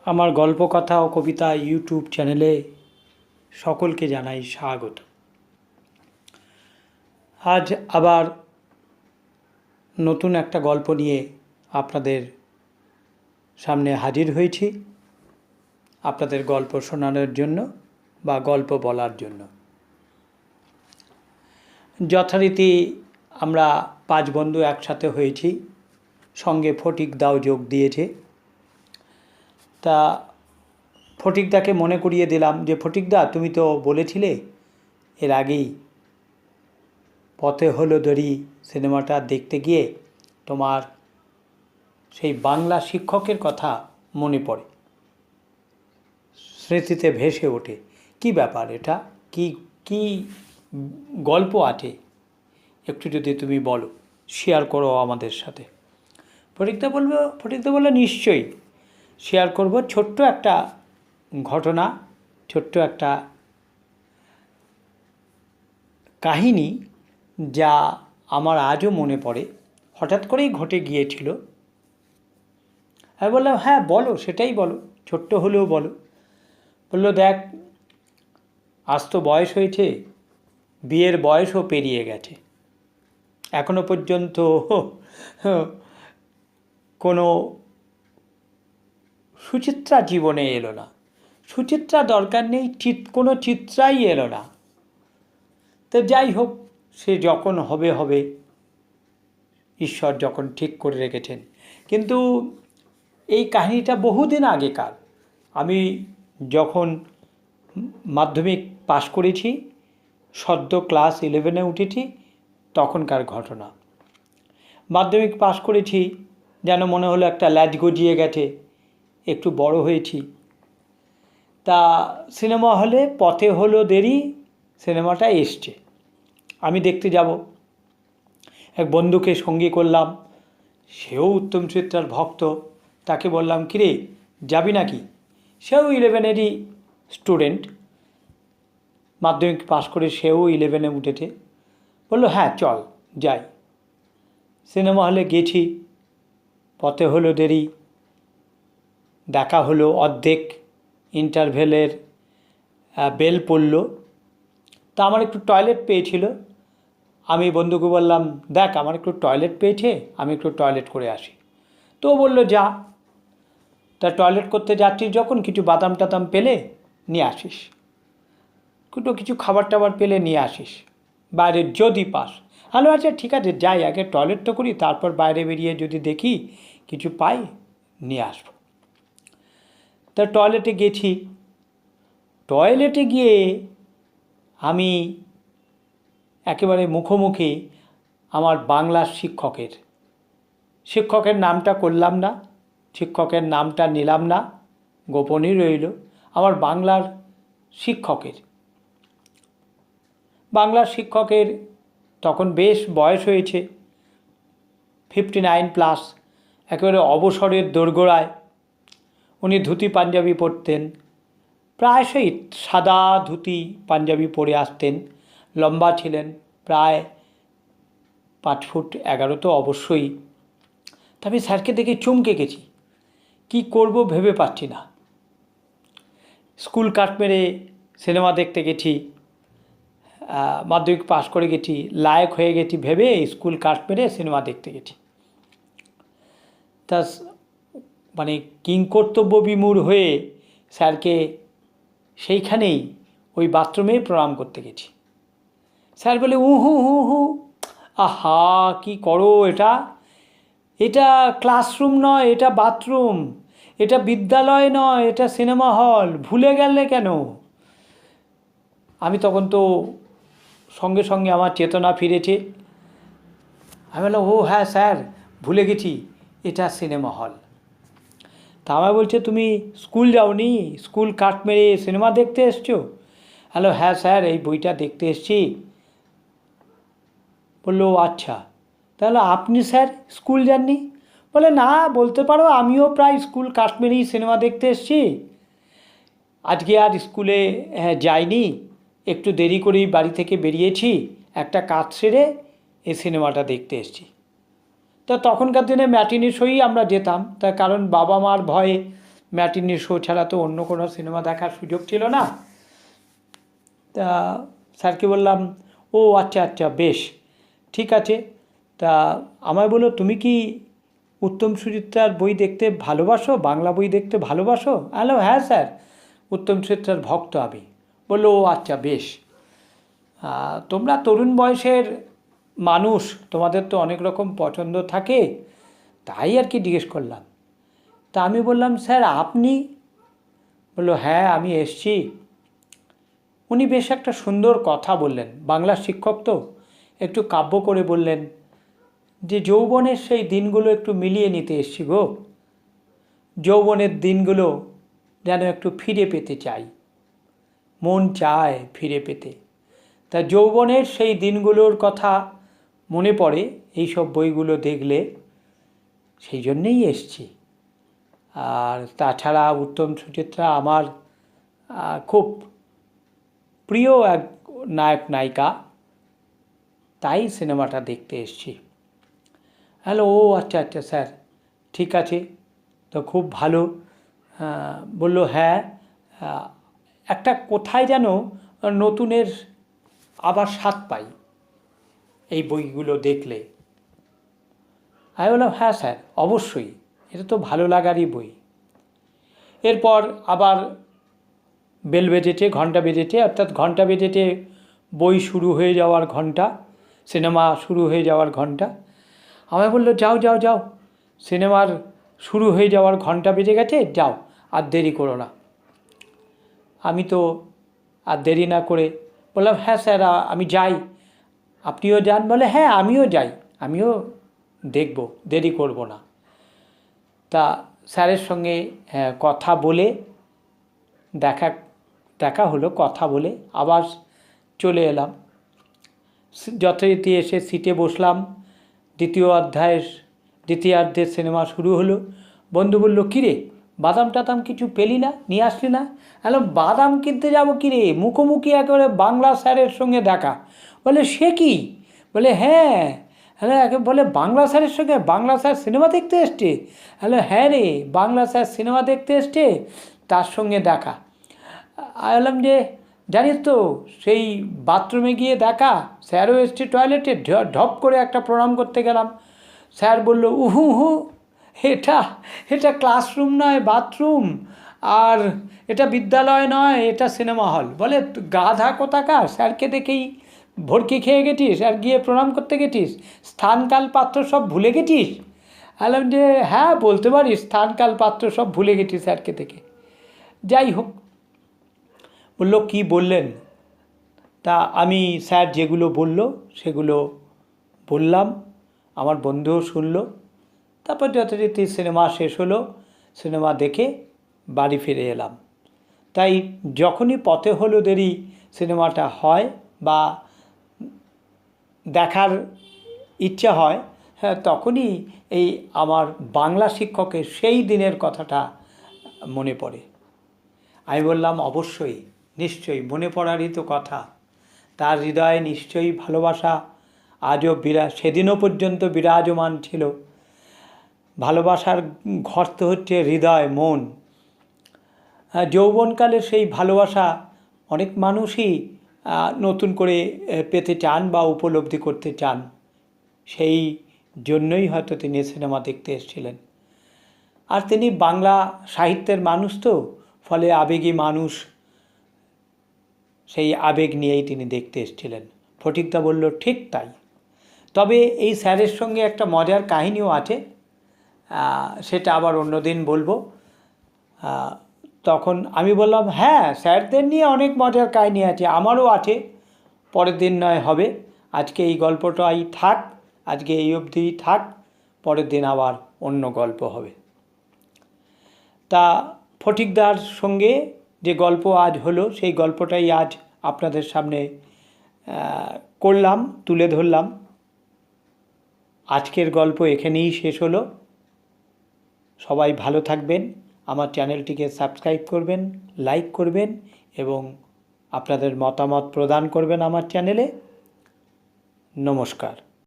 আমার গল্প কথা ও কবিতা ইউটিউব চ্যানেলে সকলকে জানাই স্বাগত। আজ আবার নতুন একটা গল্প নিয়ে আপনাদের সামনে হাজির হয়েছি, আপনাদের গল্প শোনানোর জন্য বা গল্প বলার জন্য। যথারীতি আমরা 5 বন্ধু একসাথে হয়েছি, সঙ্গে ফটিকদাও যোগ দিয়েছে। তা ফটিকদাকে মনে করিয়ে দিলাম যে, ফটিকদা, তুমি তো বলেছিলে এর আগেই পথে হলো দড়ি সিনেমাটা দেখতে গিয়ে তোমার সেই বাংলা শিক্ষকের কথা মনে পড়ে, স্মৃতিতে ভেসে ওঠে। কি ব্যাপার এটা? কি কি গল্প আছে একটু যদি তুমি বলো, শেয়ার করো আমাদের সাথে। ফটিকদা বললো নিশ্চয়ই শেয়ার করব। ছোট্ট একটা ঘটনা, ছোট্ট একটা কাহিনী যা আমার আজও মনে পড়ে, হঠাৎ করেই ঘটে গিয়েছিল। আমি বললাম হ্যাঁ বলো, সেটাই বলো, ছোট্ট হলেও বলো। বললো দেখ, আজ তো বয়স হয়েছে, বিয়ের বয়সও পেরিয়ে গেছে, এখনো পর্যন্ত কোনো সুচিত্রা জীবনে এলো না। সুচিত্রা দরকার নেই, কোনো চিত্রাই এলো না। তো যাই হোক, সে যখন হবে হবে, ঈশ্বর যখন ঠিক করে রেখেছেন। কিন্তু এই কাহিনীটা বহুদিন আগেকার। আমি যখন মাধ্যমিক পাশ করেছি, সদ্য ক্লাস 11-এ উঠেছি, তখনকার ঘটনা। মাধ্যমিক পাশ করেছি, যেন মনে হলো একটা ল্যাজ গজিয়ে গেছে, একটু বড় হয়েছি। তা সিনেমা হলে পথে হলো দেরি সিনেমাটা এসছে, আমি দেখতে যাব। এক বন্ধুকে সঙ্গী করলাম, সেও উত্তম চিত্রার ভক্ত। তাকে বললাম, কিরে যাবি নাকি? সেও 11-এরই স্টুডেন্ট, মাধ্যমিক পাশ করে সেও 11-এ উঠেছে। বললো হ্যাঁ চল যাই। সিনেমা হলে গেছি, পথে হলো দেরি, দেখা হলো অর্ধেক, ইন্টারভেলের বেল পড়ল। তা আমার একটু টয়লেট পেয়েছিল। আমি বন্ধুকে বললাম, দেখ আমার একটু টয়লেট পেয়েছে, আমি একটু টয়লেট করে আসি। তো বললো যা। তা টয়লেট করতে যাচ্ছিস যখন, কিছু বাদাম টাদাম পেলে নিয়ে আসিস, কিছু খাবার টাবার পেলে নিয়ে আসিস, বাইরে যদি পাস। হ্যালো, আচ্ছা ঠিক আছে যাই, আগে টয়লেট তো করি, তারপর বাইরে বেরিয়ে যদি দেখি কিছু পাই নিয়ে আসবো। তা টয়লেটে গেছি। টয়লেটে গিয়ে আমি একেবারে মুখোমুখি আমার বাংলার শিক্ষকের নামটা করলাম না, শিক্ষকের নামটা নিলাম না, গোপনই রইল। আমার বাংলার শিক্ষকের তখন বেশ বয়স হয়েছে, 59+, একেবারে অবসরের দোরগোড়ায়। উনি ধুতি পাঞ্জাবি পরতেন, প্রায়শই সাদা ধুতি পাঞ্জাবি পরে আসতেন। লম্বা ছিলেন, প্রায় 5 ফুট 11 তো অবশ্যই। আমি স্যারকে দেখে চমকে গেছি, কি করব ভেবে পাচ্ছি না। স্কুল কাট মেরে সিনেমা দেখতে গেছি, মাধ্যমিক পাশ করে গেছি, লায়ক হয়ে গেছি ভেবে স্কুল কাট মেরে সিনেমা দেখতে গেছি। তা মানে কিংকর্তব্য বিমূঢ় হয়ে স্যারকে সেইখানেই ওই বাথরুমেই প্রণাম করতে গেছি। স্যার বলে উহু হু হু, আহা কি করো এটা, এটা ক্লাসরুম নয়, এটা বাথরুম, এটা বিদ্যালয় নয়, এটা সিনেমা হল, ভুলে গেলে কেন? আমি তখন তো সঙ্গে সঙ্গে আমার চেতনা ফিরেছে। আমি বললাম ও হ্যাঁ স্যার, ভুলে গেছি, এটা সিনেমা হল। তা আমায় বলছে তুমি স্কুল যাওনি, স্কুল কাট মেরে সিনেমা দেখতে এসছো? হ্যালো হ্যাঁ স্যার, এই বইটা দেখতে এসছি। বললো আচ্ছা, তাহলে আপনি স্যার স্কুল যাননি? বলে না, বলতে পারো আমিও প্রায় স্কুল কাট মেরেই সিনেমা দেখতে এসছি। আজকে আর স্কুলে যাইনি, একটু দেরি করেই বাড়ি থেকে বেরিয়েছি, একটা কাজ সেরে এই সিনেমাটা দেখতে এসছি। তা তখনকার দিনে ম্যাটিনি শোই আমরা যেতাম, তার কারণ বাবা মার ভয়ে ম্যাটিনি শো ছাড়া তো অন্য কোনো সিনেমা দেখার সুযোগ ছিল না। তা স্যারকে বললাম, ও আচ্ছা আচ্ছা বেশ ঠিক আছে। তা আমায় বললো, তুমি কি উত্তম সুচিত্রার বই দেখতে ভালোবাসো, বাংলা বই দেখতে ভালোবাসো? বললাম, হ্যাঁ স্যার, উত্তম সুচিত্রার ভক্ত আমি। বললো, ও আচ্ছা বেশ, তোমরা তরুণ বয়সের মানুষ, তোমাদের তো অনেক রকম পছন্দ থাকে, তাই আর কি জিজ্ঞেস করলাম। তা আমি বললাম, স্যার আপনি? বললো, হ্যাঁ আমি এসছি। উনি বেশ একটা সুন্দর কথা বললেন, বাংলা শিক্ষক তো, একটু কাব্য করে বললেন যে যৌবনের সেই দিনগুলো একটু মিলিয়ে নিতে এসছি গো, যৌবনের দিনগুলো যেন একটু ফিরে পেতে চাই, মন চায় ফিরে পেতে। তা যৌবনের সেই দিনগুলোর কথা মনে পড়ে এইসব বইগুলো দেখলে, সেই জন্যেই এসছি। আর তাছাড়া উত্তম সুচিত্রা আমার খুব প্রিয় এক নায়ক নায়িকা, তাই সিনেমাটা দেখতে এসছি। হ্যালো, ও আচ্ছা আচ্ছা স্যার ঠিক আছে, তো খুব ভালো। বললো, হ্যাঁ একটা কোথায় যেন নতুনের আবার স্বাদ পাই এই বইগুলো দেখলে। আমি বললাম, হ্যাঁ স্যার অবশ্যই, এটা তো ভালো লাগারই বই। এরপর আবার বেল বেজেছে, ঘন্টা বেজেছে, অর্থাৎ ঘন্টা বেজেছে বই শুরু হয়ে যাওয়ার ঘন্টা, সিনেমা শুরু হয়ে যাওয়ার ঘন্টা। আমায় বললো, যাও যাও যাও, সিনেমার শুরু হয়ে যাওয়ার ঘন্টা বেজে গেছে, যাও আর দেরি করো না। আমি তো আর দেরি না করে বললাম, হ্যাঁ স্যার আমি যাই, আপনিও যান? বলে, হ্যাঁ আমিও যাই, আমিও দেখব, দেরি করব না। তা স্যারের সঙ্গে কথা বলে দেখা হলো, কথা বলে আবার চলে এলাম। যথারীতি এসে সিটে বসলাম। দ্বিতীয়ার্ধের সিনেমা শুরু হলো। বন্ধু বলল, কিরে বাদাম টাদাম কিছু পেলি না, নিয়ে আসলি না? বাদাম কিনতে যাবো কিরে, মুখোমুখি একেবারে বাংলা স্যারের সঙ্গে দেখা। বলে, সে কি? বলে, হ্যাঁ বলে, বাংলা স্যারের সঙ্গে, বাংলা স্যার সিনেমা দেখতে এসছে? হ্যাঁ রে, বাংলা স্যার সিনেমা দেখতে এসছে, তার সঙ্গে দেখা। বললাম যে, জানিস তো সেই বাথরুমে গিয়ে দেখা, স্যারও এসছে টয়লেটে, ঢপ করে একটা প্রণাম করতে গেলাম। স্যার বলল, উহু হু, এটা ক্লাসরুম নয়, বাথরুম, আর এটা বিদ্যালয় নয়, এটা সিনেমা হল। বলে, গাধা কোথাকার, স্যারকে দেখেই ভর্কি খেয়ে গেছিস আর গিয়ে প্রণাম করতে গেছিস? স্থানকাল পাত্র সব ভুলে গেছিস? বললাম যে, হ্যাঁ বলতে পারিস, স্থানকাল পাত্র সব ভুলে গেছিস স্যারকে দেখে। যাই হোক, বললো, কি বললেন? তা আমি স্যার যেগুলো বলল সেগুলো বললাম, আমার বন্ধুও শুনলো। তারপর যথারীতি সিনেমা শেষ হলো, সিনেমা দেখে বাড়ি ফিরে এলাম। তাই যখনই পথে হলো দেরি সিনেমাটা হয় বা দেখার ইচ্ছা হয়, হ্যাঁ তখনই এই আমার বাংলা শিক্ষকের সেই দিনের কথাটা মনে পড়ে। আমি বললাম, অবশ্যই, নিশ্চয়ই মনে পড়ারই তো কথা। তার হৃদয়ে নিশ্চয়ই ভালোবাসা আজও সেদিনও পর্যন্ত বিরাজমান ছিল। ভালোবাসার ঘর তো হচ্ছে হৃদয়, মন। যৌবনকালে সেই ভালোবাসা অনেক মানুষই নতুন করে পেতে চান বা উপলব্ধি করতে চান, সেই জন্যই হয়তো তিনি সিনেমা দেখতে এসেছিলেন। আর তিনি বাংলা সাহিত্যের মানুষ তো, ফলে আবেগী মানুষ, সেই আবেগ নিয়েই তিনি দেখতে এসেছিলেন। ফটিকদা বলল, ঠিক তাই। তবে এই স্যারের সঙ্গে একটা মজার কাহিনীও আছে, সেটা আবার অন্যদিন বলবো। তখন আমি বললাম, হ্যাঁ স্যারদের নিয়ে অনেক মজার কাহিনী আছে, আমারও আছে, পরের দিন নয় হবে, আজকে এই গল্পটাই থাক, আজকে এই অবধিই থাক, পরের দিন আবার অন্য গল্প হবে। তা ফটিকদার সঙ্গে যে গল্প আজ হলো, সেই গল্পটাই আজ আপনাদের সামনে করলাম, তুলে ধরলাম। আজকের গল্প এখানেই শেষ হলো। সবাই ভালো থাকবেন, আমার চ্যানেলটিকে সাবস্ক্রাইব করবেন, লাইক করবেন এবং আপনাদের মতামত প্রদান করবেন আমার চ্যানেলে। নমস্কার।